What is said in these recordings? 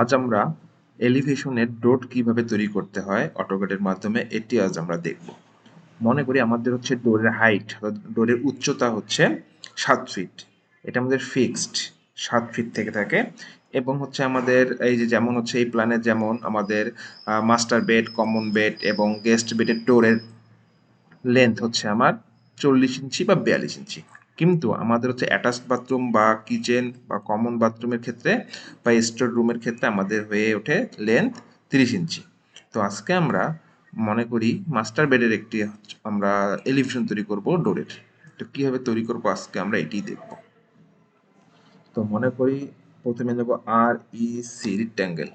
আজ আমরা এলিভেশনের ডোর কিভাবে তৈরি করতে হয় অটোক্যাডের মাধ্যমে এটি আজ আমরা দেখব। মনে করি আমাদের হচ্ছে ডোরের হাইট, ডোরের উচ্চতা হচ্ছে 7 ফিট। এটা আমাদের ফিক্সড 7 ফিট থেকে থাকে এবং হচ্ছে আমাদের এই যে যেমন হচ্ছে এই প্ল্যানে যেমন আমাদের মাস্টার বেড, কমন বেড এবং গেস্ট বেডের ডোরের লেন্থ হচ্ছে আমার 40 ইঞ্চি বা 42 ইঞ্চি। কিন্তু আমাদের হচ্ছে অ্যাটাচ বাথরুম বা কিচেন বা কমন বাথরুমের ক্ষেত্রে বা স্টোর রুমের ক্ষেত্রে আমাদের হয়ে ওঠে লেন্থ 30 ইঞ্চি। তো আজকে আমরা মনে করি মাস্টার বেডের একটি আমরা এলিভেশন তৈরি করব ডোরের। তো কীভাবে তৈরি করব আজকে আমরা এটিই দেখব। তো মনে করি প্রথমে নেব REC রেক্ট্যাঙ্গেল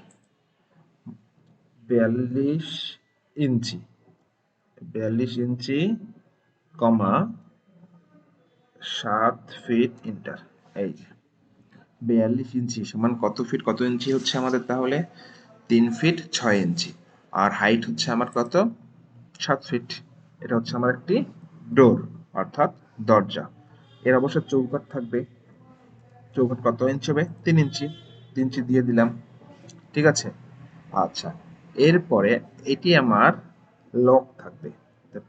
42 ইঞ্চি, 42 ইঞ্চি কমা 7 ফিট ইন্টার। এই 42 ইঞ্চি সমান কত ফিট কত ইঞ্চি হচ্ছে আমাদের তাহলে 3 ফিট 6 ইঞ্চি। আর হাইট হচ্ছে আমার কত 7 ফিট। এটা হচ্ছে আমার একটি ডোর অর্থাৎ দরজা। এর অবশ্য চৌকাঠ থাকবে। চৌকাঠ কত ইঞ্চি হবে 3 ইঞ্চি, 3 ইঞ্চি দিয়ে দিলাম। ঠিক আছে। আচ্ছা, এরপরে এটি আমার লক থাকবে।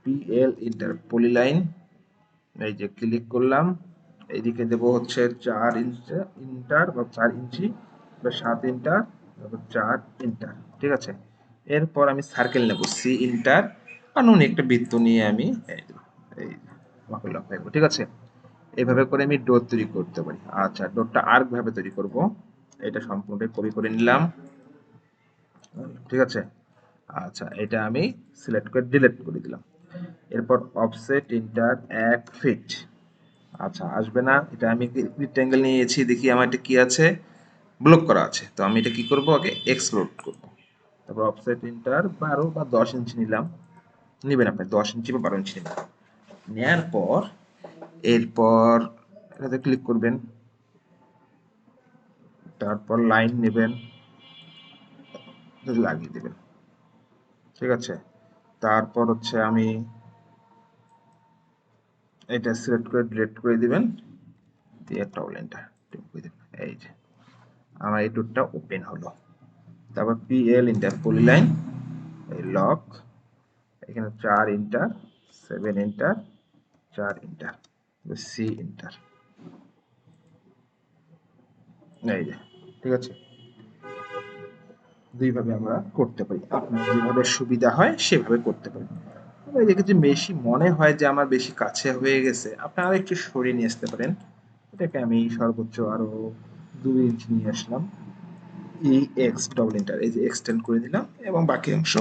PL ইন্টার পলিলাইন, এই যে ক্লিক করলাম, এইদিকে দেবো হচ্ছে 4 ইঞ্চি ইন্টার বা 4 ইঞ্চি বা 7 ইন্টার, 4 ইন্টার। ঠিক আছে। এরপর আমি সার্কেল নেব সি ইন্টার, কানুন একটা বৃত্ত নিয়ে আমি এই লক রাখবো। ঠিক আছে। এইভাবে করে আমি ডোর তৈরি করতে পারি। আচ্ছা, ডোরটা আর্ক ভাবে তৈরি করব। এটা সম্পূর্ণটাই কপি করে নিলাম। ঠিক আছে। আচ্ছা, এটা আমি সিলেক্ট করে ডিলিট করে দিলাম। এরপর অফসেট ইন্টার 1 ফিট। আচ্ছা, আসবে না। এটা আমি রেক্ট্যাঙ্গেল নিয়েছি, দেখি আমার এটা কি আছে, ব্লক করা আছে। তো আমি এটা কি করব, আগে এক্সপ্লোড করব। তারপর অফসেট ইন্টার 12 বা 10 ইঞ্চি নিলাম। নেবেন আপনি 10 ইঞ্চি বা 12 ইঞ্চি নেবেন। নেওয়ার পর এরপর এটাতে ক্লিক করবেন, তারপর লাইন নেবেন, লাগিয়ে দেবেন। ঠিক আছে। তারপর হচ্ছে আমি এটা সিলেক্ট করে ডিলিট করে দিবেন, দিয়ে টপ লাইনটা টিপ করে দিবেন। এই যে আমার এই ডোরটা ওপেন হলো। তারপর PL ইন্টার পলিলাইন, এই লক, এখানে 4 enter, 7 enter, 4 enter, C enter. এই যে ঠিক আছে। দুইভাবে আমরা করতে পারি, আপনার যেভাবে সুবিধা হয় সেভাবে করতে পারি। তবে দেখেছি বেশি মনে হয় যে আমার বেশি কাছে হয়ে গেছে, আপনারা একটু সরিয়ে নিয়ে আসতে পারেন। এটাকে আমি সর্বোচ্চ আরো 2 ইঞ্চি নিয়ে আসলাম। EX ডবল ইন্টার, এই যে এক্সটেন্ড করে দিলাম এবং বাকি অংশ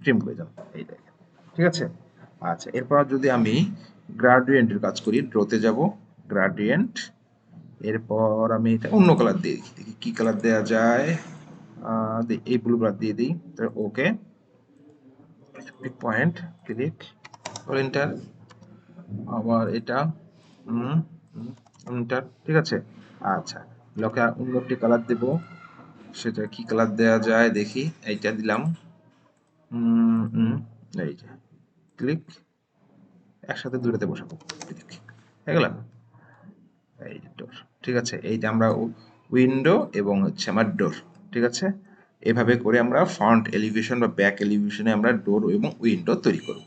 ট্রিম করে দিলাম। এই দেখেন। ঠিক আছে। আচ্ছা, এরপর যদি আমি গ্রাডিয়েন্টের কাজ করি, ড্রোতে যাব, গ্রাডিয়েন্ট, এরপর আমি এটা অন্য কালার দিয়ে দেখি কি কালার দেওয়া যায়। এই ব্লু কালার দিয়ে দিই। ওকে, পয়েন্ট, ক্লিক, এন্টার, আবার এটা এন্টার। ঠিক আছে। আচ্ছা, লকে অন্য একটি কালার দেব, সেটা কি কালার দেওয়া যায় দেখি। এইটা দিলাম, এই যে ক্লিক, একসাথে দুটোতে বসাবো, হয়ে গেল। এই ডোর। ঠিক আছে। এইটা আমরা উইন্ডো এবং হচ্ছে আমার ডোর। ঠিক আছে। এভাবে করে আমরা ফ্রন্ট এলিভেশন বা ব্যাক এলিভেশনে আমরা ডোর এবং উইন্ডো তৈরি করব।